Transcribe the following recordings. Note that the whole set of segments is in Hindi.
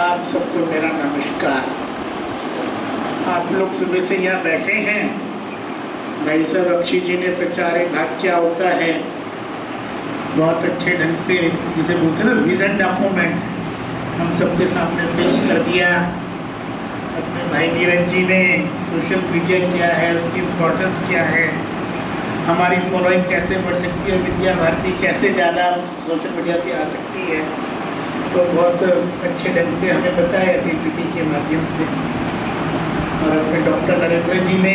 आप सबको मेरा नमस्कार। आप लोग सुबह से यहाँ बैठे हैं। भाई साहब अक्षय जी ने प्रचार विभाग क्या होता है बहुत अच्छे ढंग से, जिसे बोलते हैं ना विजन डॉक्यूमेंट, हम सबके सामने पेश कर दिया। अपने भाई नीरज जी ने सोशल मीडिया क्या है, उसकी इम्पोर्टेंस क्या है, हमारी फॉलोइंग कैसे बढ़ सकती है, विद्या भारती कैसे ज़्यादा सोशल मीडिया पे आ सकती है, तो बहुत अच्छे ढंग से हमें बताया पीपीटी के माध्यम से। और अपने डॉक्टर नरेंद्र जी ने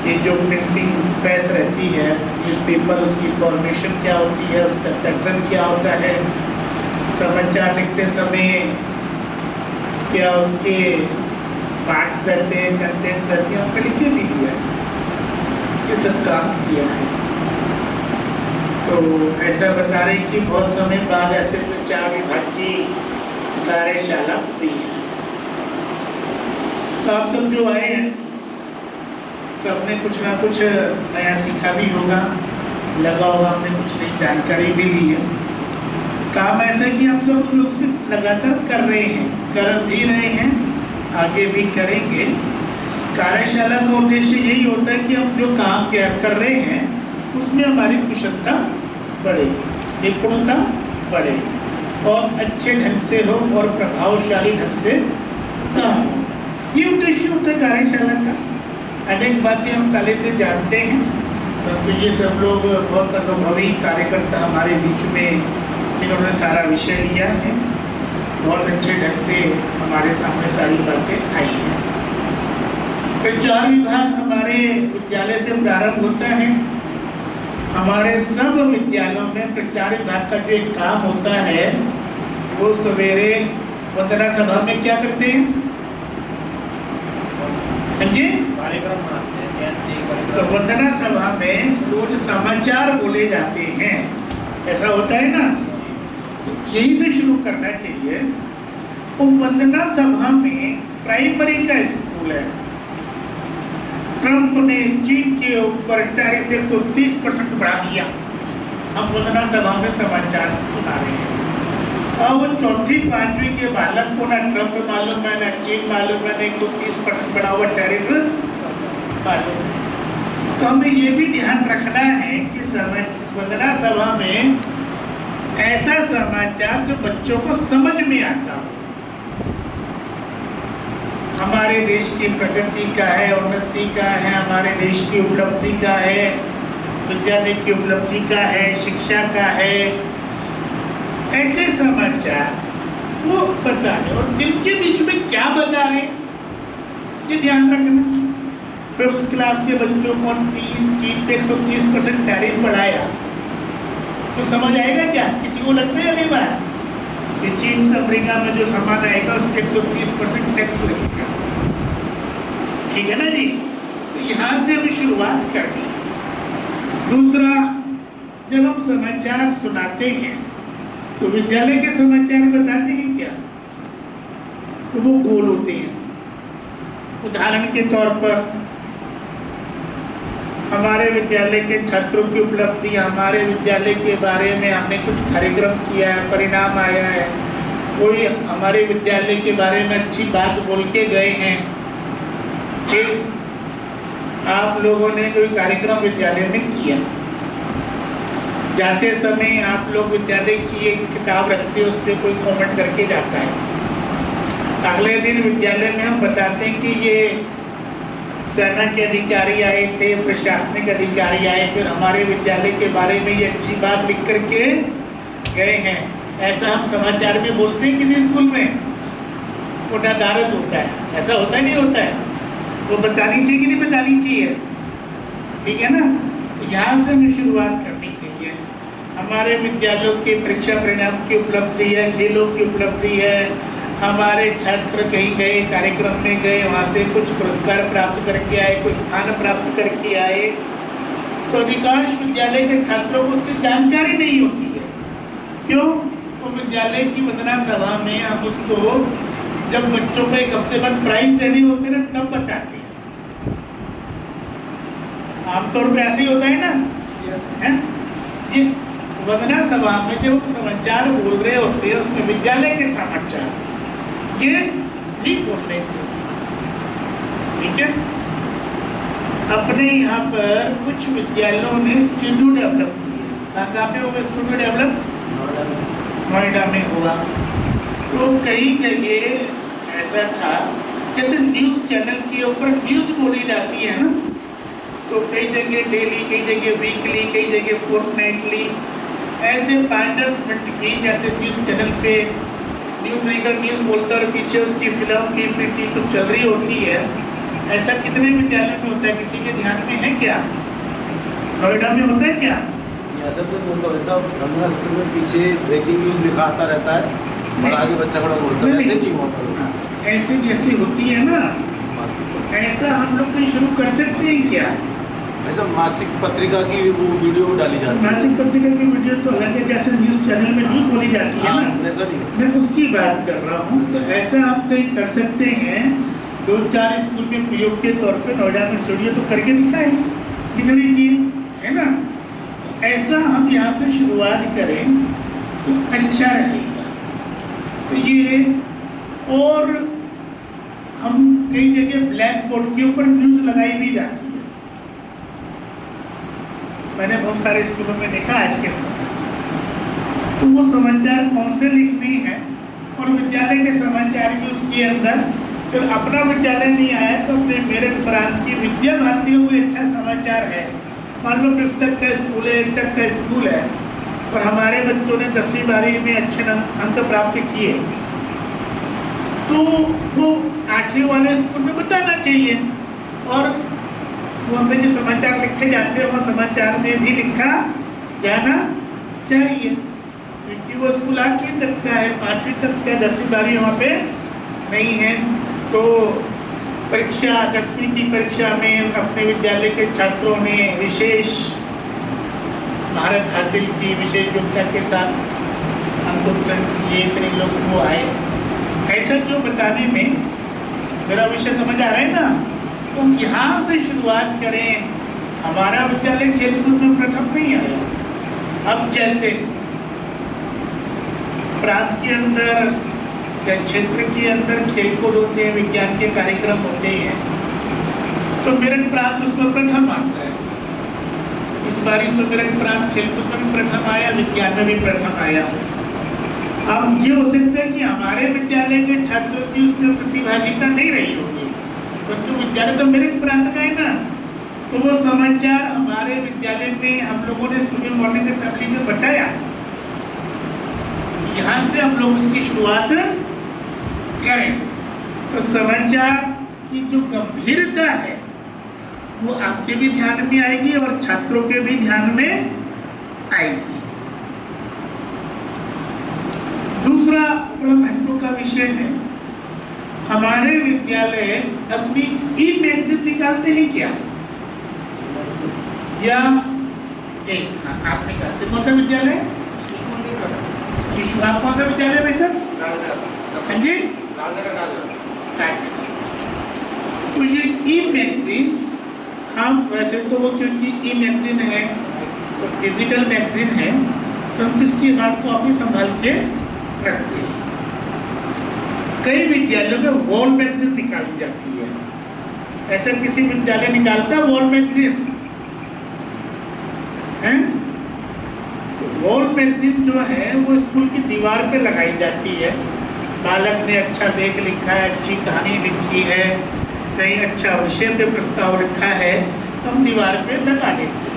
ये जो प्रिंटिंग प्रेस रहती है, न्यूज़पेपर, उसकी फॉर्मेशन क्या होती है, उसका पैटर्न क्या होता है, समाचार लिखते समय क्या उसके पार्ट्स रहते हैं, कंटेंट्स रहते हैं, आपने लिख के भी दिया है, ये सब काम किया है। तो ऐसा बता रहे कि बहुत समय बाद ऐसे प्रचार विभाग की कार्यशाला हुई है। तो आप सब जो आए हैं सबने कुछ ना कुछ नया सीखा भी होगा, लगा होगा, हमने कुछ नई जानकारी भी ली है। काम ऐसा कि हम सब लोग से लगातार कर रहे हैं, कर भी रहे हैं, आगे भी करेंगे। कार्यशाला का उद्देश्य यही होता है कि हम जो काम कर रहे हैं उसमें हमारी कुशलता बढ़े, निपुणता बढ़े और अच्छे ढंग से हो और प्रभावशाली ढंग से काम हो। ये उद्देश्य होता है कार्यशाला का। अनेक बातें हम पहले से जानते हैं, तो ये सब लोग बहुत अनुभवी कार्यकर्ता हमारे बीच में, जिन्होंने सारा विषय लिया है, बहुत अच्छे ढंग से हमारे सामने सारी बातें आई हैं। प्रचार विभाग हमारे विद्यालय से प्रारंभ होता है। हमारे सब विद्यालयों में प्रचार विभाग का जो एक काम होता है वो सवेरे वंदना सभा में क्या करते हैं? जी, कार्यक्रम मनाते हैं। तो वंदना सभा में रोज समाचार बोले जाते हैं, ऐसा होता है ना, यही से शुरू करना चाहिए। तो वंदना सभा में प्राइमरी का स्कूल है। ट्रंप ने चीन के ऊपर टैरिफ 130% बढ़ा दिया। हम वंदना सभा में समाचार सुना रहे हैं और वो चौथी पांचवी के बालक को ना ट्रंप मालूम है, ना चीन मालूम है, ना 130% बढ़ा हुआ टैरिफ मालूम है। तो हमें ये भी ध्यान रखना है कि वंदना सभा में ऐसा समाचार जो बच्चों को समझ में आता हो, हमारे देश की प्रगति का है, उन्नति का है, हमारे देश की उपलब्धि का है, विद्यालय की उपलब्धि का है, शिक्षा का है, ऐसे समाचार वो बता रहे और जिनके बीच में क्या बता रहे ये ध्यान रखना। 5th क्लास के बच्चों को चीन पे 130% टैरिफ बढ़ाया तो समझ आएगा क्या? किसी को लगता है ये बात कि चीन से अमेरिका में जो सामान आएगा उस पर 130% टैक्स लगेगा? ठीक है ना जी? तो यहाँ से हमें शुरुआत करनी है। दूसरा, जब हम समाचार सुनाते हैं तो विद्यालय के समाचार बताते हैं क्या? तो वो गोल होते हैं। उदाहरण के तौर पर हमारे विद्यालय के छात्रों की उपलब्धि, हमारे विद्यालय के बारे में हमने कुछ कार्यक्रम किया है, परिणाम आया है, कोई हमारे विद्यालय के बारे में अच्छी बात बोल के गए हैं, फिर आप लोगों ने कोई कार्यक्रम विद्यालय में किया, जाते समय आप लोग विद्यालय की एक किताब रखते हैं, उस पर कोई कमेंट करके जाता है। अगले दिन विद्यालय में हम बताते हैं कि ये सेना के अधिकारी आए थे, प्रशासनिक अधिकारी आए थे और हमारे विद्यालय के बारे में ये अच्छी बात लिख करके गए हैं। ऐसा हम समाचार में बोलते हैं किसी स्कूल में? वो नदारत होता है। ऐसा होता है नहीं होता है? वो बतानी चाहिए कि नहीं बतानी चाहिए? ठीक है ना? तो यहाँ से हमें शुरुआत करनी चाहिए। हमारे विद्यालयों के परीक्षा परिणाम की उपलब्धि है, खेलों की उपलब्धि है, हमारे छात्र कहीं गए, कार्यक्रम में गए, वहाँ से कुछ पुरस्कार प्राप्त करके आए, कुछ स्थान प्राप्त करके आए, तो अधिकांश विद्यालय के छात्रों को उसकी जानकारी नहीं होती है। क्यों? वो विद्यालय की वंदना सभा में हम उसको जब बच्चों को एक हफ्ते बाद प्राइज देने होते ना तब बताते हैं। आमतौर पर ऐसे ही होता है ना? है? ये वंदना सभा में जो समाचार बोल रहे होते हैं उसमें विद्यालय के समाचार ये भी बोलने चाहिए। ठीक है। अपने यहाँ पर कुछ विद्यालयों ने स्टूडियो डेवलप किए। कहाँ पे हुआ स्टूडियो डेवलप? नोएडा में हुआ। तो कई जगह ऐसा था जैसे न्यूज़ चैनल के ऊपर न्यूज़ बोली जाती है ना, तो कई जगह डेली, कई जगह वीकली, कई जगह फोर्टनाइटली, ऐसे 5-10 मिनट की जैसे न्यूज़ चैनल पे न्यूज़ रीडर न्यूज़ बोलता और पीछे उसकी फिल्म पीपीटी कुछ चल रही होती है। ऐसा कितने विद्यालय में होता है? किसी के ध्यान में है क्या? नोएडा में होता है क्या? ऐसा तो मतलब ऐसा गंगा सत्र में पीछे ब्रेकिंग न्यूज़ लिखा आता रहता है, और आगे बच्चा खड़ा बोलता है, ऐसे नहीं हुआ पर ऐसे जैसी होती है ना, ऐसा हम लोग कहीं शुरू कर सकते हैं क्या? ऐसा मासिक पत्रिका की वो वीडियो डाली जाती है। मासिक पत्रिका की वीडियो तो अलग है, जैसे न्यूज़ चैनल में न्यूज़ बोली जाती है ना, वैसा नहीं है। मैं उसकी बात कर रहा हूँ। तो ऐसा आप कहीं कर सकते हैं। 2-4 स्कूल में प्रयोग के तौर पे नोएडा में स्टूडियो तो करके दिखाए, कितनी चीज है ना। तो ऐसा हम यहाँ से शुरुआत करें तो अच्छा रहेगा। तो ये, और हम कई जगह ब्लैक बोर्ड के ऊपर न्यूज़ लगाई भी जाती है। मैंने बहुत सारे स्कूलों में देखा आज के समाचार। तो वो समाचार कौन से लिखने हैं, और विद्यालय के समाचार भी उसके अंदर, तो अपना विद्यालय नहीं आया तो अपने मेरठ प्रांत की विद्या भारती का कोई अच्छा समाचार है। मान लो 5th तक का स्कूल है, 8th तक का स्कूल है, और हमारे बच्चों ने 10वीं 12वीं में अच्छे अंक प्राप्त किए, तो वो 8वीं वाले स्कूल में बताना चाहिए। और वहाँ पे जो समाचार लिखे जाते हैं वहाँ समाचार में भी लिखा जाना चाहिए, क्योंकि वो स्कूल 8वीं तक का है, 5वीं तक का, 10वीं 12वीं वहाँ पे नहीं है। तो परीक्षा 10वीं की परीक्षा में अपने विद्यालय के छात्रों ने विशेष महारत हासिल की, विशेष योग्यता के साथ अंक उत्तीर्ण किए, इतने लोग वो आए। ऐसा जो बताने में मेरा विषय समझ आ रहा है ना, तो हम यहाँ से शुरुआत करें। हमारा विद्यालय खेलकूद में प्रथम नहीं आया। अब जैसे प्रांत के अंदर या क्षेत्र के अंदर खेलकूद होते हैं, विज्ञान के कार्यक्रम होते हैं, तो मेरठ प्रांत उसमें प्रथम आता है। इस बारी तो मेरठ प्रांत खेलकूद में भी प्रथम आया, विज्ञान में भी प्रथम आया। अब ये हो सकता है कि हमारे विद्यालय के छात्रों की उसमें प्रतिभागिता नहीं रही होगी, परंतु विद्यालय तो मेरठ प्रांत का है ना, तो वो समाचार हमारे विद्यालय में हम लोगों ने सुबह मॉर्निंग असेंबली में बताया। यहाँ से हम लोग उसकी शुरुआत करें तो समाचार की जो गंभीरता है वो आपके भी ध्यान में आएगी और छात्रों के भी ध्यान में आएगी। दूसरा बड़ा महत्व का विषय है, हमारे विद्यालय अपनी ई-मैगज़ीन निकालते हैं क्या? या एक आप निकालते? कौन सा विद्यालय? शिशु। आप कौन सा विद्यालय भाई सर? हाँ जी, तो ये ई-मैगज़ीन हम वैसे तो वो, क्योंकि ई-मैगज़ीन है तो डिजिटल मैगज़ीन है, तो हम इसकी हार्ड कॉपी संभाल के रखते हैं। कई विद्यालयों में वॉल मैगज़ीन निकाली जाती है। ऐसा किसी विद्यालय निकालता है वॉल मैगज़ीन है? वॉल मैगज़ीन जो है वो स्कूल की दीवार पे लगाई जाती है। बालक ने अच्छा लेख लिखा है, अच्छी कहानी लिखी है, कहीं अच्छा विषय पे प्रस्ताव लिखा है, तो हम दीवार पे लगा देते हैं।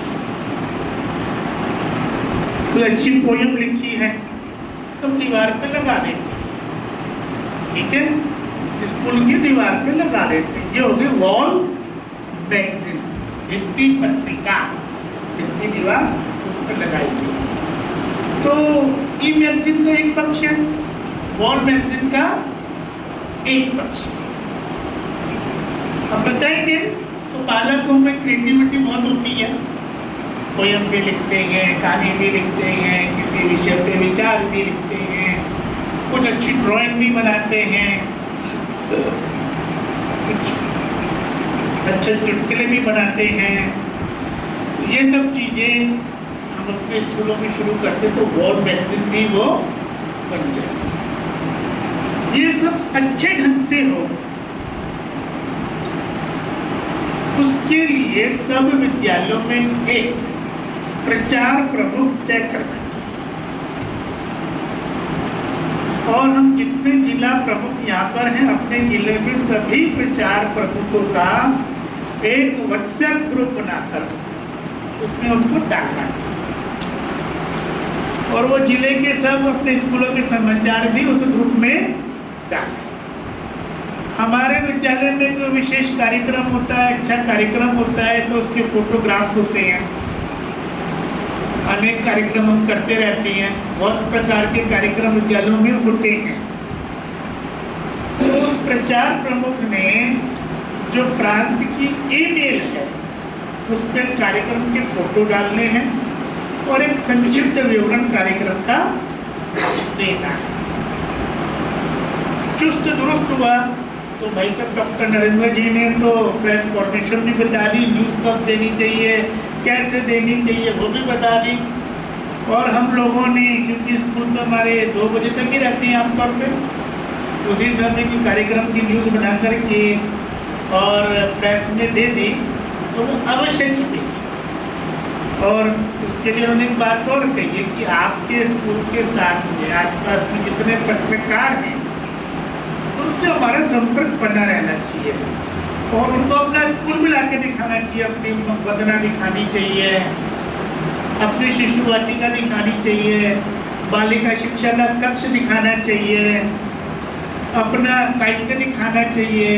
कोई अच्छी पोयम लिखी है तो हम दीवार पे लगा देते हैं। ठीक है, स्कूल की दीवार पे लगा देते हैं। ये हो गई वॉल मैगज़ीन, भित्ति पत्रिका, भित्ति दीवार उस पर लगाई गई। तो ई मैगज़ीन का एक पक्ष है, वॉल मैगज़ीन का एक पक्ष है। अब बताएंगे तो बालकों में क्रिएटिविटी बहुत होती है, पोयम भी लिखते हैं, कहानी भी लिखते हैं, किसी विषय पे विचार भी लिखते हैं, कुछ अच्छी ड्राइंग भी बनाते हैं, कुछ अच्छे चुटकुले भी बनाते हैं। तो ये सब चीज़ें अपने स्कूलों में शुरू करते तो वॉल मैगजीन भी वो बन जाती। ये सब अच्छे ढंग से हो, उसके लिए सब विद्यालयों में एक प्रचार प्रमुख तय करना चाहिए। और हम जितने जिला प्रमुख यहाँ पर हैं, अपने जिले में सभी प्रचार प्रमुखों का एक व्हाट्सएप ग्रुप बनाकर उसमें उनको डालना चाहिए। और वो जिले के सब अपने स्कूलों के समाचार भी उस ग्रुप में डालें। हमारे विद्यालय में कोई विशेष कार्यक्रम होता है, अच्छा कार्यक्रम होता है, तो उसके फोटोग्राफ्स होते हैं। अनेक कार्यक्रम हम करते रहते हैं, बहुत प्रकार के कार्यक्रम विद्यालयों में होते हैं। तो उस प्रचार प्रमुख ने जो प्रांत की ईमेल है उस पर कार्यक्रम के फोटो डालने हैं और एक संक्षिप्त विवरण कार्यक्रम का देना है। चुस्त दुरुस्त हुआ तो भाई साहब डॉक्टर नरेंद्र जी ने तो प्रेस फॉर्मेशन भी बता दी, न्यूज़ कब देनी चाहिए, कैसे देनी चाहिए वो भी बता दी। और हम लोगों ने, क्योंकि स्कूल तो हमारे 2 बजे तक ही रहते हैं आमतौर पे, उसी समय की कार्यक्रम की न्यूज़ बना करके और प्रेस में दे दी तो वो अवश्य छपेगी। और उसके लिए उन्होंने एक बात और कही है कि आपके स्कूल के साथ में आसपास में जितने पत्रकार हैं उनसे हमारा संपर्क बना रहना चाहिए और उनको अपना स्कूल भी ला के दिखाना चाहिए, अपनी वंदना दिखानी चाहिए, अपनी शिशु वाटिका दिखानी चाहिए, बालिका शिक्षा का कक्ष दिखाना चाहिए, अपना साहित्य दिखाना चाहिए।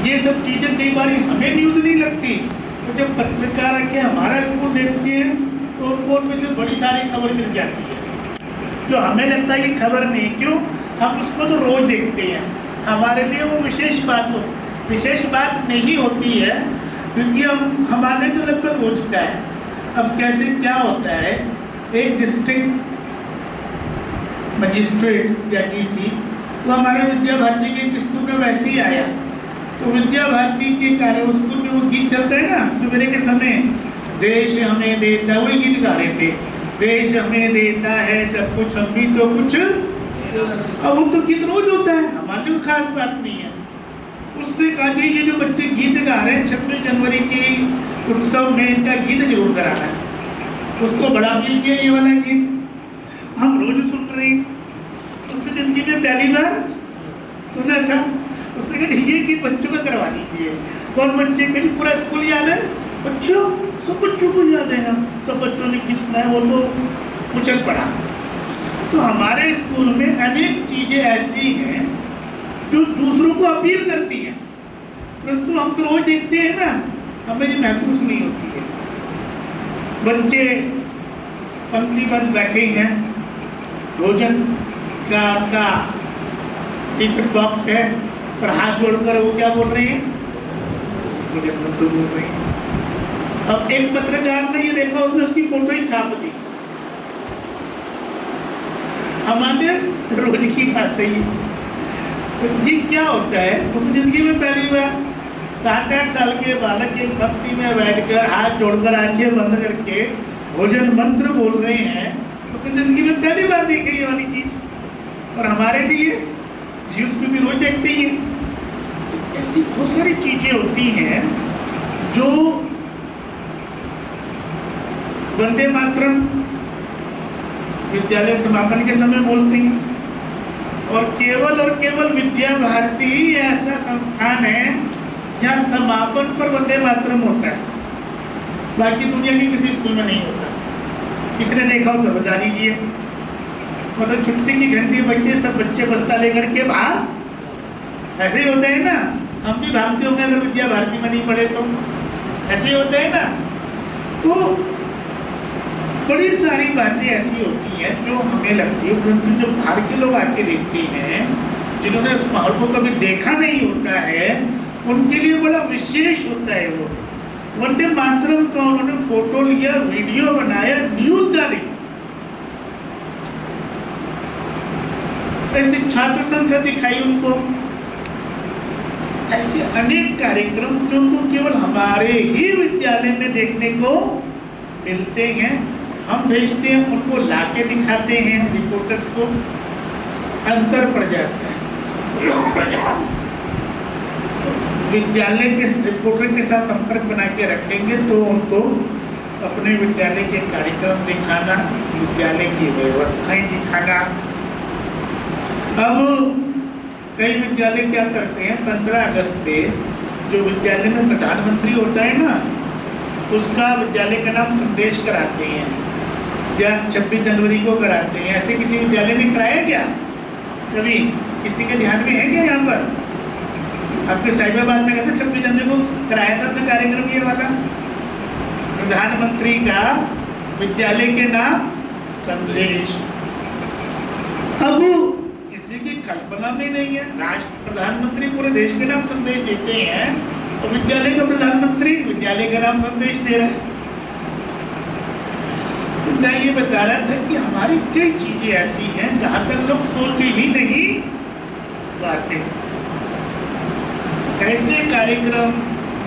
ये सब चीज़ें कई बार हमें न्यूज़ नहीं लगती, तो जब पत्रकार आके हमारा स्कूल देखते हैं तो उनको उनमें से बड़ी सारी खबर मिल जाती है जो हमें लगता है कि खबर नहीं। क्यों? हम उसको तो रोज देखते हैं, हमारे लिए वो विशेष बात नहीं होती है, क्योंकि हम हमारे तो लगभग रोज का है। अब कैसे क्या होता है, एक डिस्ट्रिक्ट मजिस्ट्रेट या डीसी वो हमारे विद्या भारती के स्कूल में वैसे ही आया, तो विद्या भारती के कार्य स्कूल में वो गीत चलता है ना सवेरे के समय, देश हमें देता, वही गीत गा रहे थे, देश हमें देता है सब कुछ, हम भी तो कुछ। अब वो तो गीत रोज होता है, हमारे लिए खास बात नहीं है। उसने कहा जी ये जो बच्चे गीत गा रहे हैं 26 जनवरी की उत्सव में इनका गीत जरूर कराना है। उसको बड़ा मिल गया ये वाला गीत, हम रोज सुन रहे हैं। उसने जिंदगी में पहली बार सुना था। उसने कहा ये गीत बच्चों का करवा दीजिए। कौन बच्चे? कहीं पूरा स्कूल याद है बच्चों, सब बच्चों को याद है, हम सब बच्चों ने किस सुना है वो तो उछल पड़ा। तो हमारे स्कूल में अनेक चीज़ें ऐसी हैं जो दूसरों को अपील करती हैं, परंतु हम तो रोज देखते हैं ना, हमें ये महसूस नहीं होती है। बच्चे पंक्तिबद्ध बैठे हैं, भोजन का उनका टिफिन बॉक्स है और हाथ जोड़कर वो क्या बोल रहे हैं? भोजन मंत्र बोल रहे हैं। अब एक पत्रकार ने ये देखा, उसने उसकी फोटो ही छाप दी। हमारे रोज की बात है ये। तो ये क्या होता है, उसने जिंदगी में पहली बार 7-8 साल के बालक एक पंक्ति में बैठकर हाथ जोड़कर आंखें बंद करके भोजन मंत्र बोल रहे हैं, उसने जिंदगी में पहली बार देखी ये वाली चीज। और हमारे लिए यूज़ टू भी रोज देखते ही हैं। तो ऐसी बहुत सारी चीजें होती हैं जो वंदे मातरम विद्यालय समापन के समय बोलते हैं, और केवल विद्या भारती ही ऐसा संस्थान है जहाँ समापन पर वंदे मातरम होता है। बाकी दुनिया के किसी स्कूल में नहीं होता। किसी ने देखा हो तो बता दीजिए। मतलब छुट्टी की घंटी बजती, सब बच्चे बस्ता लेकर के बाहर, ऐसे ही होते हैं ना। हम भी भागते होंगे अगर विद्या भारती में नहीं पढ़े तो, ऐसे ही होते हैं ना। तो बड़ी सारी बातें ऐसी होती हैं जो हमें लगती है, परंतु जब बाहर के लोग आके देखते हैं, जिन्होंने उस माहौल को कभी देखा नहीं होता है, उनके लिए बड़ा विशेष होता है। वो वंदे मातरम का उन्होंने फोटो लिया, वीडियो बनाया, न्यूज़ डाली। ऐसे छात्र संसद दिखाई उनको, ऐसे अनेक कार्यक्रम जो उनको केवल हमारे ही विद्यालय में देखने को मिलते हैं, हम भेजते हैं, उनको लाके दिखाते हैं रिपोर्टर्स को, अंतर पड़ जाता है। विद्यालय के रिपोर्टर के साथ संपर्क बना के रखेंगे तो उनको अपने विद्यालय के कार्यक्रम दिखाना, विद्यालय की व्यवस्थाएं दिखाना। अब कई विद्यालय क्या करते हैं, 15 अगस्त पे जो विद्यालय में प्रधानमंत्री होता है ना, उसका विद्यालय का नाम संदेश कराते हैं, या 26 जनवरी को कराते हैं। ऐसे किसी विद्यालय ने कराया क्या कभी? किसी के ध्यान में है क्या? यहाँ पर आपके साहिबाबाद में कहते 26 जनवरी को कराया था अपना कार्यक्रम ये वाला, प्रधानमंत्री का विद्यालय के नाम संदेश। अब किसी की कल्पना में नहीं है, राष्ट्र प्रधानमंत्री पूरे देश के नाम संदेश देते हैं और विद्यालय का प्रधानमंत्री विद्यालय का नाम संदेश दे रहा है। तो मैं ये बता रहा था कि हमारी कई चीजें ऐसी हैं जहां तक लोग सोच ही नहीं पाते। ऐसे कार्यक्रम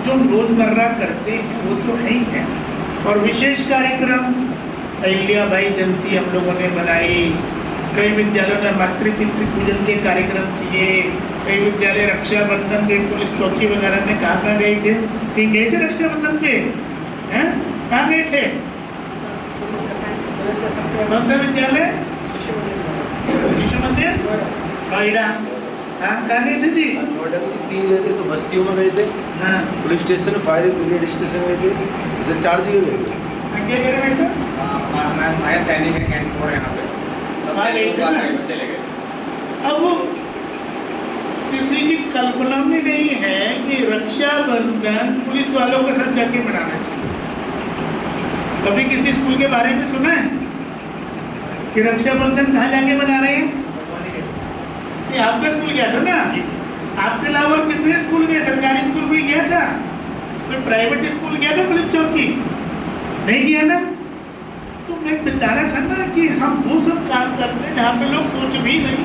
जो रोजमर्रा करते हैं वो तो है ही है, और विशेष कार्यक्रम अहिल्याबाई जयंती हम लोगों ने बनाई, कई विद्यालयों ने मातृपितृ पूजन के कार्यक्रम किए, कई विद्यालय रक्षाबंधन के पुलिस चौकी वगैरह में कहाँ गए थे? कहीं गए थे रक्षाबंधन पे? हैं? कहाँ गए थे? कौन सा विद्यालय? शिशु मंदिर नोएडा। कहाँ गए थे जी? नोएडा के 3 गए थे, तो बस्तियों में गए थे, हाँ, police station, fire brigade station गए थे, इसलिए 4 जगह गए थे। क्या कह रहे हैं सर? हमारे सैनिक कैंप हो यहाँ पे हाँ, गए थे ना? चले गए। अब किसी की कल्पना में नहीं है कि रक्षाबंधन पुलिस वालों के साथ जाके मनाना चाहिए। कभी किसी स्कूल के बारे में सुना है कि रक्षाबंधन कहाँ जाके मना रहे हैं? ये आपका स्कूल गया था ना? आपके अलावा कितने स्कूल गए? सरकारी स्कूल भी गया था, कोई प्राइवेट स्कूल गया था पुलिस चौकी? नहीं गया ना? तो मैं बता रहा था ना कि हम वो सब काम करते हैं जहाँ पे लोग सोच भी नहीं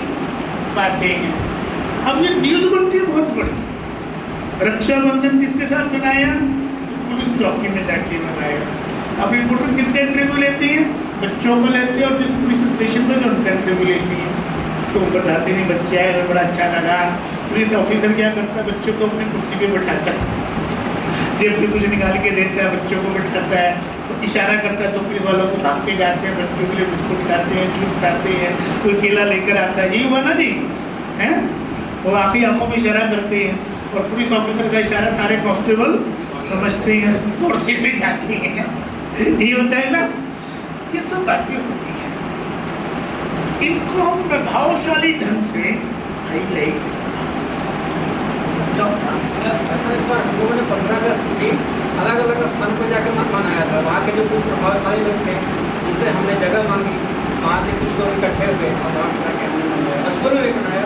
पाते हैं। अब ये न्यूज़ बनती है बहुत बड़ी। रक्षाबंधन किसके साथ मनाया? तो पुलिस चौकी में जाके मनाया। अब रिपोर्टर कितने इंटरव्यू लेते हैं? बच्चों को लेते हैं, और जिस पुलिस स्टेशन में जो उनका इंटरव्यू लेती है तो वो बताते नहीं बच्चे आए, हमें बड़ा अच्छा लगा। पुलिस ऑफिसर क्या करता है? बच्चों को अपनी कुर्सी पे बिठाता है, जेब से कुछ निकाल के देता है, बच्चों को बिठाता है, तो इशारा करता है तो पुलिस वालों को भाग के जाते हैं, बच्चों के लिए बिस्कुट लाते हैं, जूस लाते हैं, कोई केला लेकर आता है। यही हुआ ना जी? हैं? वो आखिरी आंखों में इशारा करते हैं और पुलिस ऑफिसर का इशारा सारे कांस्टेबल समझते हैं, कुर्सी पे जाते हैं। ये होता है ना? ये सब बातें होती हैं, इनको हम प्रभावशाली ढंग से हाईलाइट ऐसा इस बार हम लोगों ने 15 अगस्त भी अलग अलग स्थान पर जाकर मनाया था। वहाँ के जो कुछ प्रभावशाली लोग थे उनसे हमने जगह मांगी, वहाँ के कुछ लोग इकट्ठे हुए और वहाँ पर जाके हमने मनाया, स्कूल में भी मनाया।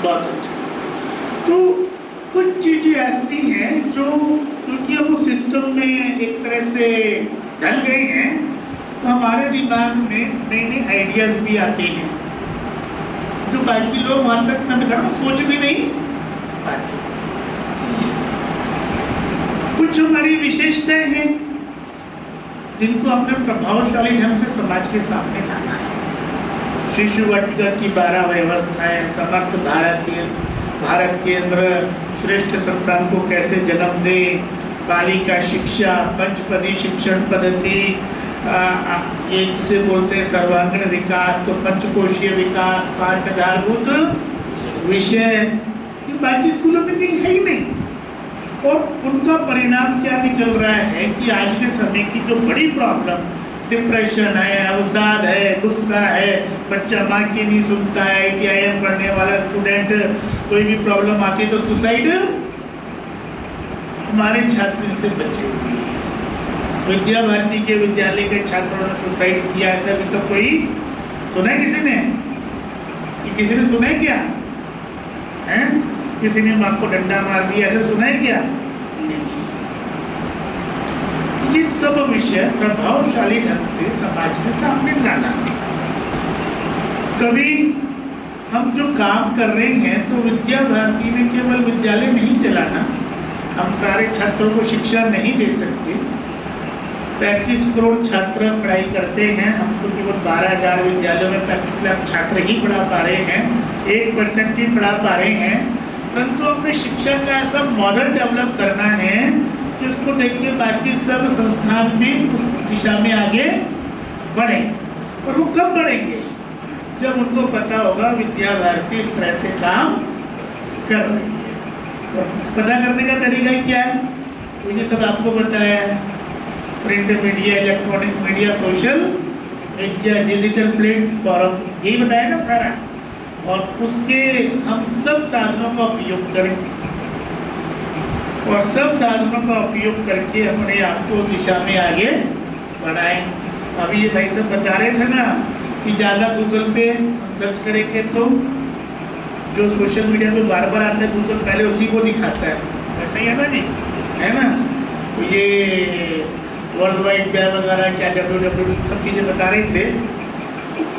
बहुत अच्छा। तो कुछ चीज़ें ऐसी हैं जो क्योंकि अब उस सिस्टम में एक तरह से ढल गए हैं तो हमारे दिमाग में नए नए आइडियाज़ भी आते हैं जो बाकी लोग वहाँ तक मैं सोच भी नहीं पाते। कुछ हमारी विशेषताएं हैं जिनको हमने प्रभावशाली ढंग से समाज के सामने लाना है। शिशु वाटिका की 12 व्यवस्थाएं, समर्थ भारत केंद्र, श्रेष्ठ संतान को कैसे जन्म दे, बालिका शिक्षा, पंचपदी शिक्षण पद्धति, ये किसे बोलते हैं सर्वांगीण विकास, तो पंचकोशीय विकास, 5 आधारभूत विषय, ये बाकी स्कूलों में कहीं है ही नहीं। और उनका परिणाम क्या निकल रहा है कि आज के समय की जो बड़ी प्रॉब्लम, डिप्रेशन है, अवसाद है, गुस्सा है, बच्चा माँ की नहीं सुनता है, IIM पढ़ने वाला स्टूडेंट कोई भी प्रॉब्लम आती है तो सुसाइड, हमारे छात्र से बचे हुए हैं। विद्या भारती के विद्यालय के छात्रों ने सुसाइड किया, ऐसा अभी तो कोई सुना है किसी ने? कि किसी ने सुना है क्या? हैं? किसी ने माँ को डंडा मार दिया, ऐसा सुना है क्या? ये सब विषय प्रभावशाली ढंग से समाज के सामने लाना। कभी हम जो काम कर रहे हैं तो विद्या भारती में केवल विद्यालय नहीं चलाना, हम सारे छात्रों को शिक्षा नहीं दे सकते। 35 करोड़ छात्र पढ़ाई करते हैं। हम तो केवल 12,000 विद्यालयों में 35 लाख छात्र ही पढ़ा पा रहे हैं, 1% ही पढ़ा पा रहे हैं। परंतु अपने शिक्षा का ऐसा मॉडल डेवलप करना है कि उसको देख के बाकी सब संस्थान भी उस दिशा में आगे बढ़े। और वो कब बढ़ेंगे? जब उनको पता होगा विद्या भारती इस तरह से काम कर रही है। और पता करने का तरीका क्या है? तो ये सब आपको बताया है। Print media, electronic media, social media, digital platform, यही बताया ना सारा। और उसके हम सब साधनों का उपयोग करें और सब साधनों का उपयोग करके अपने आप को उस दिशा में आगे बढ़ाएं। अभी ये भाई सब बता रहे थे ना कि ज़्यादा गूगल पे हम सर्च करेंगे तो जो सोशल मीडिया पे बार बार आता है गूगल पहले उसी को दिखाता है, ऐसा ही है ना जी, है ना। तो ये वर्ल्ड वाइड वेब वगैरह क्या www सब चीज़ें बता रहे थे,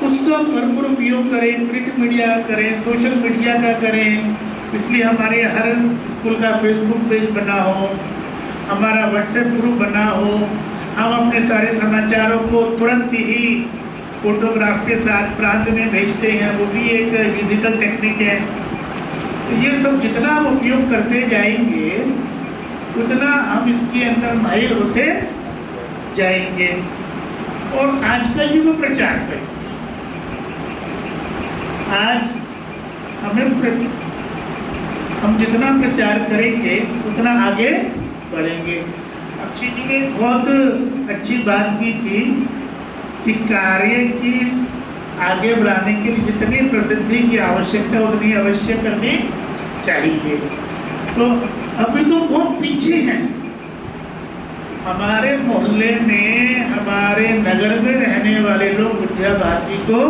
उसका भरपूर उपयोग करें, प्रिंट मीडिया करें, सोशल मीडिया का करें। इसलिए हमारे हर स्कूल का फेसबुक पेज बना हो, हमारा व्हाट्सएप ग्रुप बना हो, हम अपने सारे समाचारों को तुरंत ही फोटोग्राफ के साथ प्रांत में भेजते हैं, वो भी एक डिजिटल टेक्निक है। तो ये सब जितना हम उपयोग करते जाएंगे उतना हम इसके अंदर माहिर होते जाएंगे और आज का युग प्रचार करेंगे। आज हम जितना प्रचार करेंगे उतना आगे बढ़ेंगे। अक्षय जी ने बहुत अच्छी बात की थी कि कार्य की आगे बढ़ाने के लिए जितनी प्रसिद्धि की आवश्यकता उतनी अवश्य करनी चाहिए। तो अभी तो बहुत पीछे हैं। हमारे मोहल्ले में, हमारे नगर में रहने वाले लोग विद्या भारती को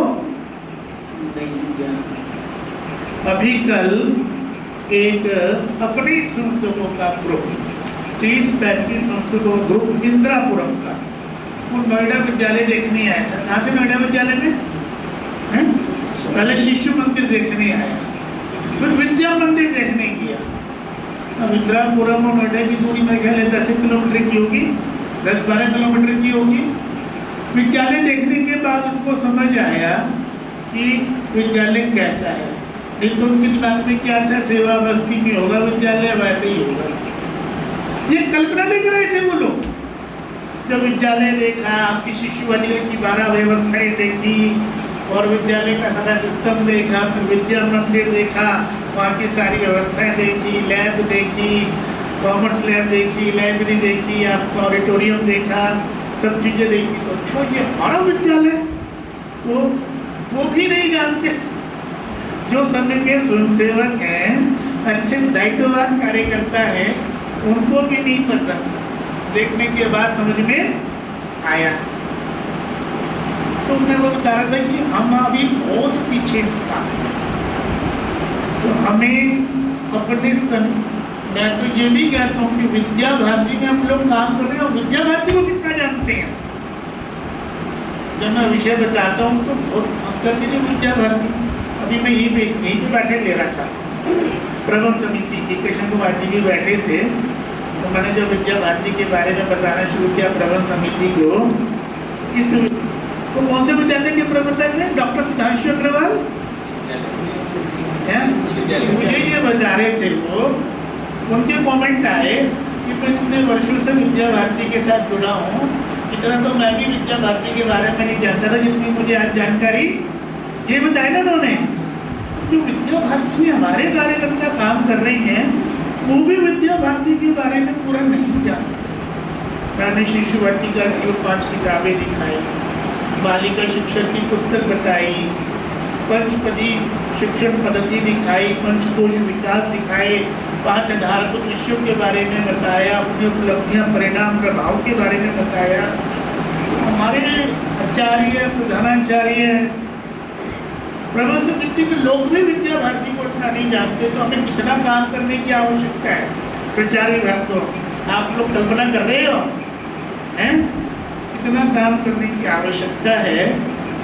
नहीं जानते। अभी कल एक अपने संस्थकों का ग्रुप 30-35 संस्थकों का ग्रुप इंदिरापुरम का वो नोएडा विद्यालय देखने आया था। कहाँ से नोएडा विद्यालय में है? पहले शिशु मंदिर देखने आया, फिर विद्या मंदिर देखने गया। अब इंदिरापुरम और नोएडा की दूरी मेरे ख्याल 10 किलोमीटर की होगी, 10-12 किलोमीटर की होगी। विद्यालय देखने के बाद उनको समझ आया कि विद्यालय कैसा है। नहीं तो उनके दिमाग में क्या था, सेवा बस्ती में होगा विद्यालय, वैसे ही होगा। ये कल्पना नहीं कर रहे थे वो लोग। जब विद्यालय देखा, आपकी शिशु वाटिका की 12 व्यवस्थाएं देखी और विद्यालय का सारा सिस्टम देखा, फिर विद्या मंदिर देखा, वहाँ की सारी व्यवस्थाएं देखी, लैब देखी, कॉमर्स लैब देखी, लाइब्रेरी देखी, आपका ऑडिटोरियम देखा, सब चीज़ें देखी। तो अच्छा ये हमारा विद्यालय, तो वो भी नहीं जानते। जो संघ के स्वयंसेवक हैं, अच्छे दायित्ववान कार्यकर्ता है, उनको भी नहीं पता था। देखने के बाद समझ में आया। तो मैं वो बता रहा था कि हम अभी बहुत पीछे इसका। तो हमें अपने मैं तो ये भी कहता हूँ कि विद्या भारती में हम लोग काम कर रहे हैं और विद्या भारती को कितना जानते हैं। जब मैं विषय बताता हूँ तो बहुत हम करते थे विद्या भारती। अभी मैं यहीं पे बैठे ले रहा था, प्रबंध समिति की कृष्ण कुमार जी भी बैठे थे। तो मैंने जब विद्या भारती के बारे में बताना शुरू किया प्रबंध समिति को, तो कौन से विद्यालय के प्रबंधक हैं? डॉक्टर सुधांशु अग्रवाल हैं। मुझे ये बता रहे थे वो, उनके कमेंट आए कि मैं इतने वर्षों से विद्या भारती के साथ जुड़ा हूँ, इतना तो मैं भी विद्या भारती के बारे में नहीं जानता था जितनी मुझे आज जानकारी। ये बताया ना उन्होंने, जो विद्या भारती में हमारे कार्यकर्ता काम कर रहे हैं वो भी विद्या भारती के बारे में पूरा नहीं जानते। मैंने शिशु वाटिका की 5 किताबें दिखाई, बालिका शिक्षण की पुस्तक बताई, पंचपदी शिक्षण पद्धति दिखाई, पंचकोश विकास दिखाए, 5 आधारभूत विषयों के बारे में बताया, अपनी उपलब्धियां, परिणाम, प्रभाव के बारे में बताया। हमारे आचार्य, प्रधानाचार्य, प्रबंध समिति के लोग भी विद्या भारती को इतना नहीं जानते। तो हमें कितना काम करने की आवश्यकता है प्रचार विभाग को। आप लोग कल्पना कर रहे हो हैं? कितना काम करने की आवश्यकता है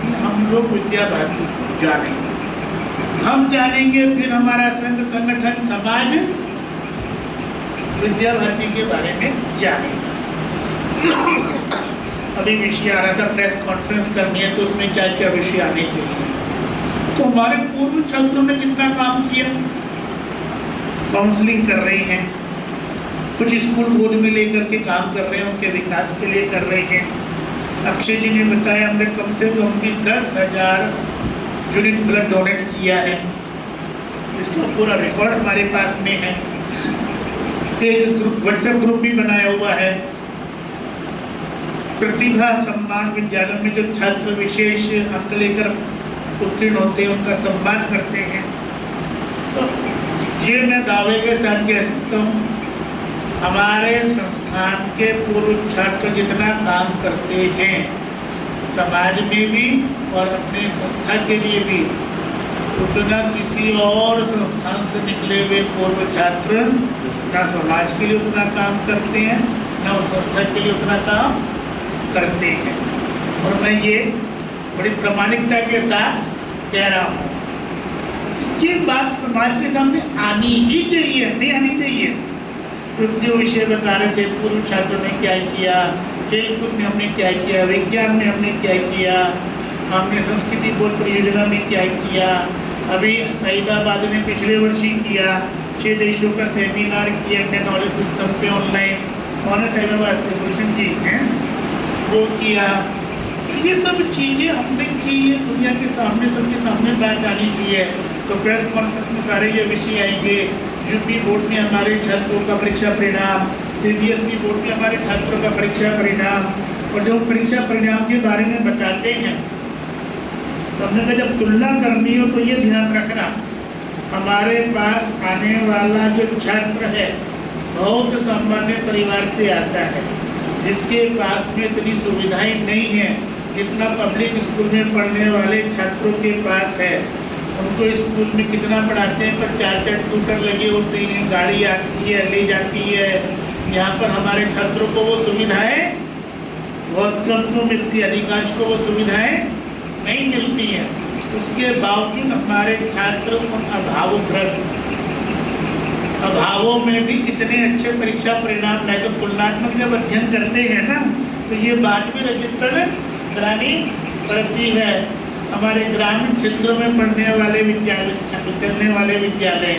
कि हम लोग विद्या भारती को जानेंगे। हम जानेंगे, फिर हमारा संघ, संगठन, समाज विद्या भारती के बारे में जानेगा। अभी विषय आ रहा था प्रेस कॉन्फ्रेंस करनी है तो उसमें क्या क्या विषय आने चाहिए। तो हमारे पूर्व छात्रों ने कितना काम किया, काउंसलिंग कर रहे हैं, कुछ स्कूल गोद में लेकर के काम कर रहे हैं, उनके विकास के लिए कर रहे हैं। अक्षय जी ने बताया हमने कम से कम भी 10,000 यूनिट ब्लड डोनेट किया है, इसका पूरा रिकॉर्ड हमारे पास में है। एक ग्रुप व्हाट्सएप ग्रुप भी बनाया हुआ है। प्रतिभा सम्मान विद्यालय में जो छात्र विशेष अंक लेकर उत्तीर्ण होते हैं उनका सम्मान करते हैं। तो ये मैं दावे के साथ कह सकता हूँ हमारे संस्थान के पूर्व छात्र जितना काम करते हैं समाज में भी और अपने संस्था के लिए भी, उतना किसी और संस्थान से निकले हुए पूर्व छात्र ना समाज के लिए उतना काम करते हैं ना उस संस्था के लिए उतना काम करते हैं। और मैं ये बड़ी प्रामाणिकता के साथ कह रहा हूँ, ये बात समाज के सामने आनी ही चाहिए, नहीं आनी चाहिए। उसके विषय बता रहे थे पूर्व छात्रों ने क्या किया, खेलकूद में हमने क्या किया, विज्ञान में हमने क्या किया, हमने संस्कृति बोर्ड परियोजना में क्या किया। अभी साहिबाबाद ने पिछले वर्ष ही किया, 6 देशों का सेमिनार किया इंडियन नॉलेज सिस्टम पे ऑनलाइन, और साहिबाबाद से गुलशन जी हैं वो किया। ये सब चीज़ें हमने की है, दुनिया के सामने सबके सामने बात आनी चाहिए। तो प्रेस कॉन्फ्रेंस में सारे ये विषय आएंगे। यूपी बोर्ड ने हमारे छात्रों का परीक्षा परिणाम, CBSE बोर्ड ने हमारे छात्रों का परीक्षा परिणाम, और जब परीक्षा परिणाम के बारे में बताते हैं तो हमने कहा जब तुलना करनी हो तो ये ध्यान रखना हमारे पास आने वाला जो छात्र है बहुत सामान्य परिवार से आता है, जिसके पास में इतनी सुविधाएं नहीं है जितना पब्लिक स्कूल में पढ़ने वाले छात्रों के पास है। उनको स्कूल में कितना पढ़ाते हैं पर 4-4 ट्यूटर लगे होते हैं, गाड़ी आती है ले जाती है। यहाँ पर हमारे छात्रों को वो सुविधाएं बहुत कम को मिलती है, अधिकांश को वो सुविधाएं नहीं मिलती हैं। उसके बावजूद हमारे छात्र उन अभावों में भी इतने अच्छे परीक्षा परिणाम लाए। तो तुलनात्मक जब अध्ययन करते हैं ना तो ये बात भी रजिस्टर्ड करानी पड़ती है। हमारे ग्रामीण क्षेत्रों में पढ़ने वाले विद्यालय, चलने वाले विद्यालय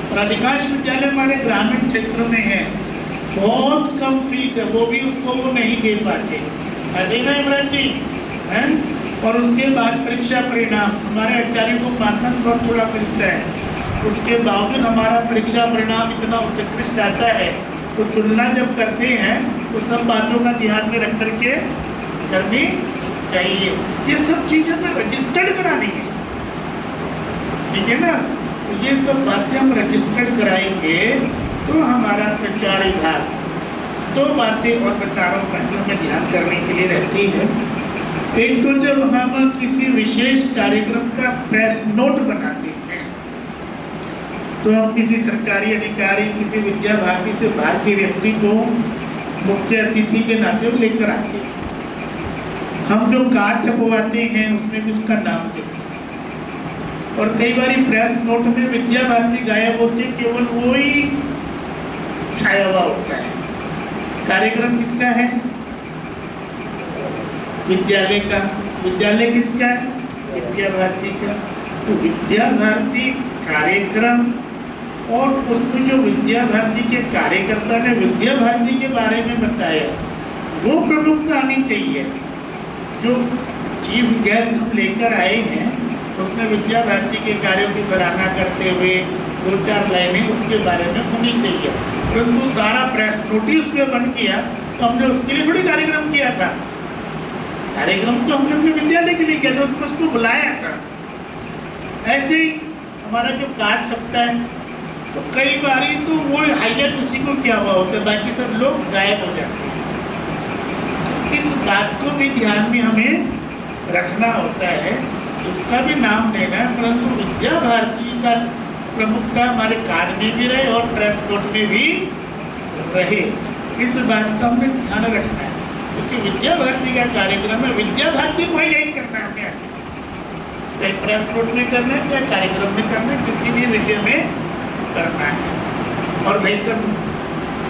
और अधिकांश विद्यालय हमारे ग्रामीण क्षेत्र में हैं, बहुत कम फीस है, वो भी उसको वो नहीं दे पाते, ऐसे ही ना इमरान जी हैं। और उसके बाद परीक्षा परिणाम हमारे आचार्यों को मानना बहुत थोड़ा मिलता है, उसके बावजूद हमारा परीक्षा परिणाम इतना उत्कृष्ट आता है। तो तुलना जब करते हैं तो सब बातों का ध्यान में रख करके करनी चाहिए। ये सब चीज़ें हमें रजिस्टर्ड करानी है, ठीक है ना। तो ये सब बातें हम रजिस्टर्ड कराएंगे तो हमारा प्रचार विभाग 2 बातें और बता रहा हूँ जो हमें ध्यान करने के लिए रहती है। एक तो जब हम किसी विशेष कार्यक्रम का प्रेस नोट बनाते हैं तो हम किसी सरकारी अधिकारी, किसी विद्या भारती से बाहर के व्यक्ति को मुख्य अतिथि के नाते लेकर आते हैं। हम जो कार्ड छपवाते हैं उसमें भी उसका नाम देते हैं। और कई बार प्रेस नोट में विद्या भारती गायब होते, केवल वो ही छाया हुआ होता है। कार्यक्रम किसका है? विद्यालय का। विद्यालय किसका है? विद्या भारती का। तो विद्या भारती कार्यक्रम और उसमें जो विद्या भारती के कार्यकर्ता ने विद्या भारती के बारे में बताया वो प्रमुखता आनी चाहिए। जो चीफ गेस्ट हम लेकर आए हैं उसमें विद्या भारती के कार्यों की सराहना करते हुए 2-4 लाइनें उसके बारे में होनी चाहिए। परंतु सारा प्रेस नोटिस पे बन गया तो हमने उसके लिए थोड़ी कार्यक्रम किया था। कार्यक्रम तो हमने अपने विद्यालय के लिए किया था, उसमें उसको बुलाया था। ऐसे ही हमारा जो कार्ड छपता है तो कई बारी तो वो हाईलाइट उसी को किया हुआ होता है, बाकी सब लोग गायब हो जाते हैं। इस बात को भी ध्यान में हमें रखना होता है, उसका भी नाम देना है, परंतु विद्या भारती का प्रमुखता हमारे कार्ड में भी रहे और प्रेस नोट में भी रहे। इस बात का हमें ध्यान रखना है क्योंकि विद्या भारती का कार्यक्रम है, विद्या भारती को हाईलाइट करना है हमें, चाहे प्रेस नोट में करना है चाहे कार्यक्रम में करना है, किसी भी विषय में करना है। और भाई सब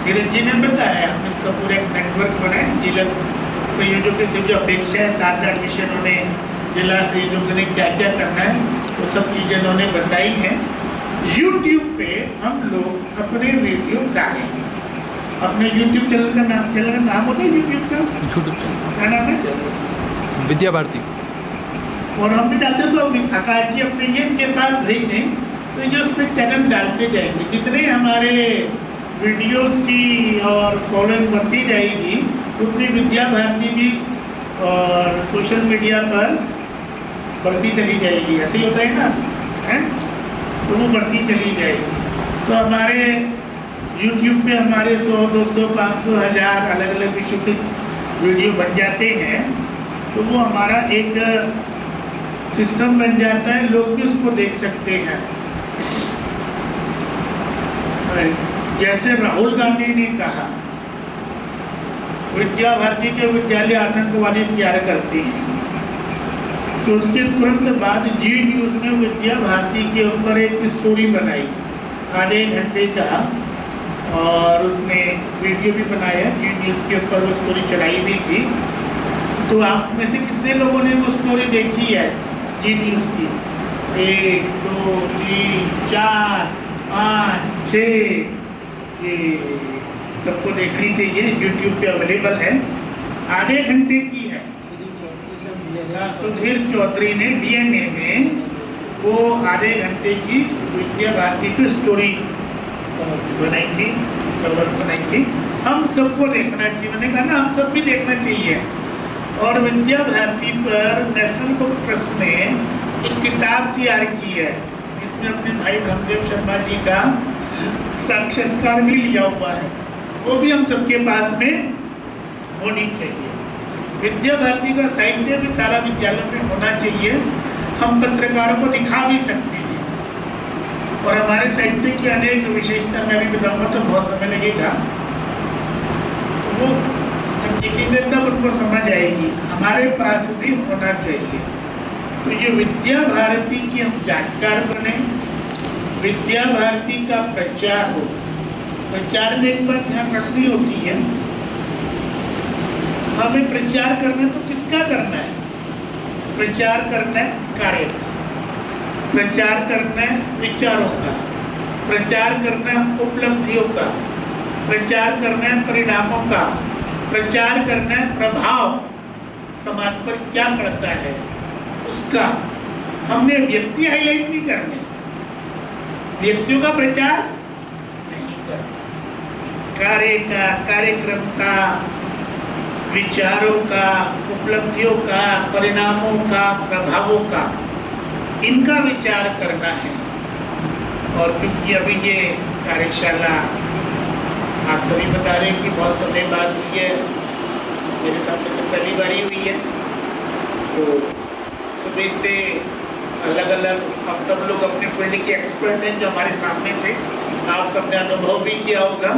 नीरज जी ने बताया हम इसका पूरा एक नेटवर्क बनाए जिला संयोजकों से जो अपेक्षा है 7-8 विषय उन्होंने जिला संयोजकों ने क्या क्या करना है वो सब चीज़ें उन्होंने बताई हैं। YouTube पे हम लोग अपने वीडियो डालेंगे। अपने YouTube चैनल का नाम होता है YouTube का क्या नाम है? विद्या भारती। और हम भी डालते तो आकाश जी अपने ये इनके पास भेज दें तो ये उस पर चैनल डालते जाएंगे। जितने हमारे वीडियोस की और फॉलोइंग बढ़ती जाएगी उतनी विद्या भारती भी और सोशल मीडिया पर बढ़ती चली जाएगी। ऐसे ही होता है ना, हैं? तो वो बढ़ती चली जाएगी। तो हमारे YouTube पे हमारे 100, 200, 500, 1000 अलग अलग विषयों के वीडियो बन जाते हैं। तो वो हमारा एक सिस्टम बन जाता है, लोग भी उसको देख सकते हैं। जैसे राहुल गांधी ने कहा विद्या भारती के विद्यालय आतंकवादी तैयार करते हैं, तो उसके तुरंत बाद जी न्यूज़ ने विद्या भारती के ऊपर एक स्टोरी बनाई आधे घंटे का, और उसने वीडियो भी बनाया। जी न्यूज़ के ऊपर वो स्टोरी चलाई भी थी। तो आप में से कितने लोगों ने वो स्टोरी देखी है जी न्यूज़ की? 1, 2, 3, 4, 5, 6, ये सबको देखनी चाहिए। YouTube पे अवेलेबल है, आधे घंटे की है। सुधीर चौधरी ने DNA में वो आधे घंटे की विद्या भारती की स्टोरी बनाई थी, खबर बनाई थी। हम सबको देखना चाहिए। मैंने कहा ना, हम सब भी देखना चाहिए। और विद्या भारती पर नेशनल बुक ट्रस्ट ने एक किताब तैयार की है जिसमें अपने भाई ब्रह्मदेव शर्मा जी का साक्षात्कार भी लिया हुआ है। वो भी हम सबके पास में होनी चाहिए। विद्या भारती का साहित्य भी सारा विद्यालयों में होना चाहिए। हम पत्रकारों को दिखा भी सकते हैं। और हमारे साहित्य की अनेक विशेषता मैं भी बताऊंगा तो बहुत समय लगेगा। तो वो जब देखेंगे तब उनको समझ आएगी। हमारे पास भी होना चाहिए। तो ये विद्या भारती की हम जानकार बने, विद्या भारती का प्रचार हो। प्रचार में एक बात ध्यान रखनी होती है, हमें प्रचार करना तो किसका करना है? प्रचार करना है कार्य का, प्रचार करना है विचारों का, प्रचार करना है उपलब्धियों का, प्रचार करना है परिणामों का, प्रचार करना है प्रभाव समाज पर क्या पड़ता है उसका। हमने व्यक्ति हाईलाइट नहीं करने, व्यक्तियों का प्रचार नहीं करना, कार्य का, कार्यक्रम का, विचारों का, उपलब्धियों का, परिणामों का, प्रभावों का, इनका विचार करना है। और क्योंकि अभी ये कार्यशाला आप सभी बता रहे हैं कि बहुत समय बाद हुई है, मेरे सामने तो पहली बार ही हुई है। तो सुबह से अलग अलग आप सब लोग अपने फील्ड के एक्सपर्ट हैं जो हमारे सामने थे। आप सबने अनुभव भी किया होगा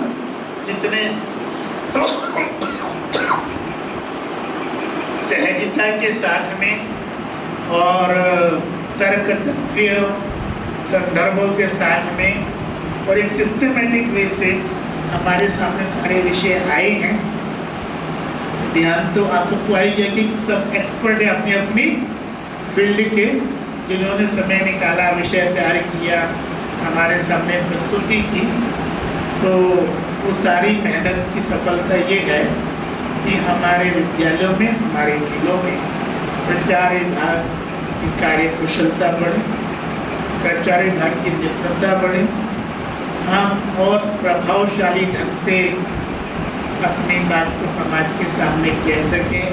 जितने तो सहजता के साथ में और तर्क तथ्य संदर्भों के साथ में और एक सिस्टमेटिक वे से हमारे सामने सारे विषय आए हैं। ध्यान तो आप सबको आई है कि सब एक्सपर्ट है अपनी अपनी फील्ड के, जिन्होंने समय निकाला, विषय तैयार किया, हमारे सामने प्रस्तुति की। तो वो सारी मेहनत की सफलता ये है कि हमारे विद्यालयों में, हमारे जिलों में प्रचार विभाग की कार्य कुशलता बढ़े, प्रचार विभाग की निपुणता बढ़े, हम और प्रभावशाली ढंग से अपनी बात को समाज के सामने कह सकें,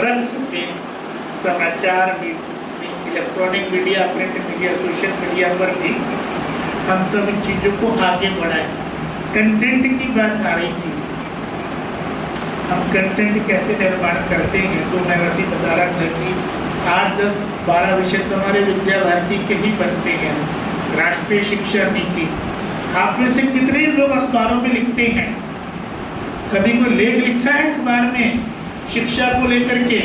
रख सकें। समाचार भी, electronic media, print media, social media पर भी हम सब इन चीज़ों को आगे बढ़ाएं। कंटेंट की बात आ रही थी, हम कंटेंट कैसे निर्माण करते हैं। तो मैं वैसे ही बता रहा था कि 8, 10, 12 विषय तो हमारे विद्या भारती के ही बनते हैं। राष्ट्रीय शिक्षा नीति, आप में से कितने लोग अखबारों में लिखते हैं? कभी कोई लेख लिखा है अखबार में शिक्षा को लेकर के?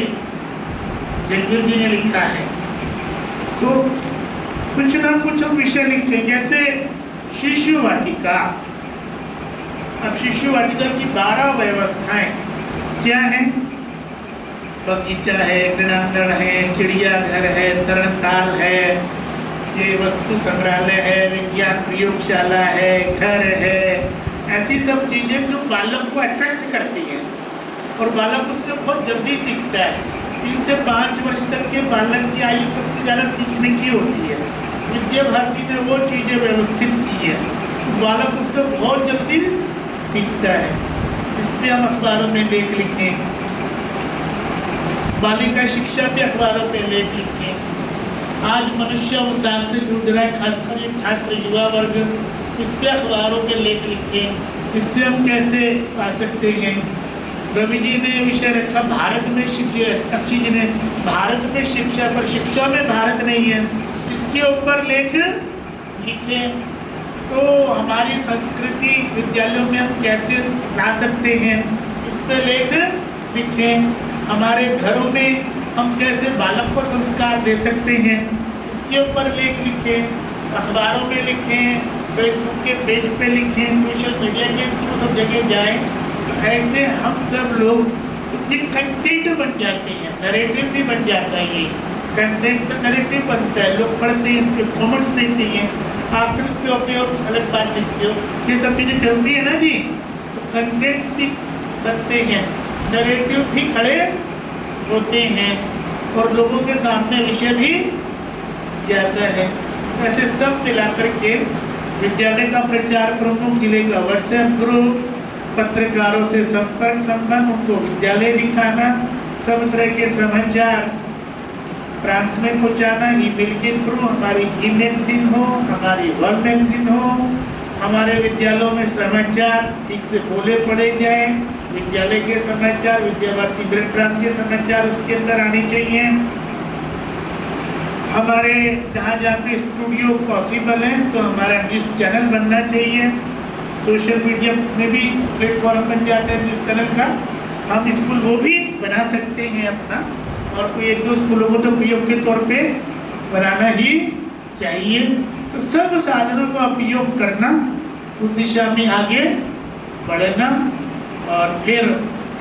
जगबीर जी ने लिखा है। तो कुछ ना कुछ हम विषय लिखते हैं, जैसे शिशु वाटिका। अब शिशु वाटिका की 12 व्यवस्थाएं क्या हैं? बगीचा है, क्रीड़ांगण है, चिड़ियाघर है, तरणताल है, ये वस्तु संग्रहालय है, विज्ञान प्रयोगशाला है, घर है, ऐसी सब चीज़ें जो बालक को अट्रैक्ट करती हैं और बालक उससे बहुत जल्दी सीखता है। 3 से 5 वर्ष तक के बालक की आयु सबसे ज़्यादा सीखने की होती है। विद्या भारती ने वो चीज़ें व्यवस्थित की है, बालक उससे बहुत जल्दी सीखता है। इसमें हम अखबारों में लेख लिखें, बालिका शिक्षा भी अखबारों में लेख लिखें। आज मनुष्य अवसाद से जूझ रहा है, खासकर ये छात्र युवा वर्ग, इस पे अखबारों में लेख लिखें। इससे हम कैसे पा सकते हैं? रवि जी ने विषय रखा भारत में शिक्षा, अक्षी जी ने भारत में शिक्षा, पर शिक्षा में भारत नहीं है, इसके ऊपर लेख लिखें। तो हमारी संस्कृति विद्यालयों में हम कैसे ला सकते हैं, इस पर लेख लिखें। हमारे घरों में हम कैसे बालक को संस्कार दे सकते हैं, इसके ऊपर लेख लिखें। अखबारों में लिखें, फेसबुक के पेज पे लिखें, सोशल मीडिया के थ्रू सब जगह जाएं। ऐसे हम सब लोग ये कंटेंट बन जाते हैं, नरेटिव भी बन जाता है। ये कंटेंट से नरेटिव बनता है, लोग पढ़ते हैं, इस पर कॉमेंट्स देते हैं, आप फिर उस पर उपयोग अलग बात लिखते हो, ये सब चीज़ें चलती है ना जी। तो कंटेंट्स भी बनते हैं, नरेटिव भी खड़े होते हैं और लोगों के सामने विषय भी जाता है। ऐसे सब मिलाकर के विद्यालय का प्रचार प्रमुख, जिले का व्हाट्सएप ग्रुप, पत्रकारों से संपर्क संबंध, उनको विद्यालय दिखाना, सब तरह के समाचार प्रांत में पहुँचाना, ईमेल के थ्रू, हमारी ई मैगजीन हो, हमारी वॉल मैगजीन हो, हमारे विद्यालयों में समाचार ठीक से बोले पढ़े जाए, विद्यालय के समाचार, विद्या भारती ग्रेड प्रांत के समाचार उसके अंदर आने चाहिए। हमारे जहाँ जहाँ पे स्टूडियो पॉसिबल है तो हमारा न्यूज़ चैनल बनना चाहिए। सोशल मीडिया में भी प्लेटफॉर्म बन जाता है न्यूज़ चैनल का, हम स्कूल वो भी बना सकते हैं अपना, और कोई 1-2 स्कूलों को तो प्रयोग के तौर पे बनाना ही चाहिए। तो सब साधनों का उपयोग करना, उस दिशा में आगे बढ़ना और फिर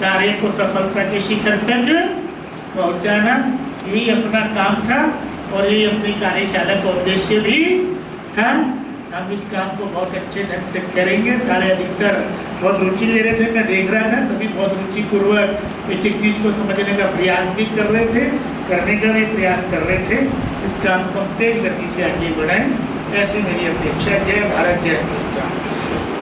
कार्य को सफलता के शिखर तक पहुंचाना, यही अपना काम था और यही अपनी कार्यशाला का उद्देश्य भी था। हम इस काम को बहुत अच्छे ढंग से करेंगे। सारे अधिकतर बहुत रुचि ले रहे थे, मैं देख रहा था, सभी बहुत रुचिपूर्वक एक एक चीज़ को समझने का प्रयास भी कर रहे थे, करने का भी प्रयास कर रहे थे। इस काम को हम तेज गति से आगे बढ़ाएं, ऐसी मेरी अपेक्षा। जय भारत, जय हिंदुस्तान।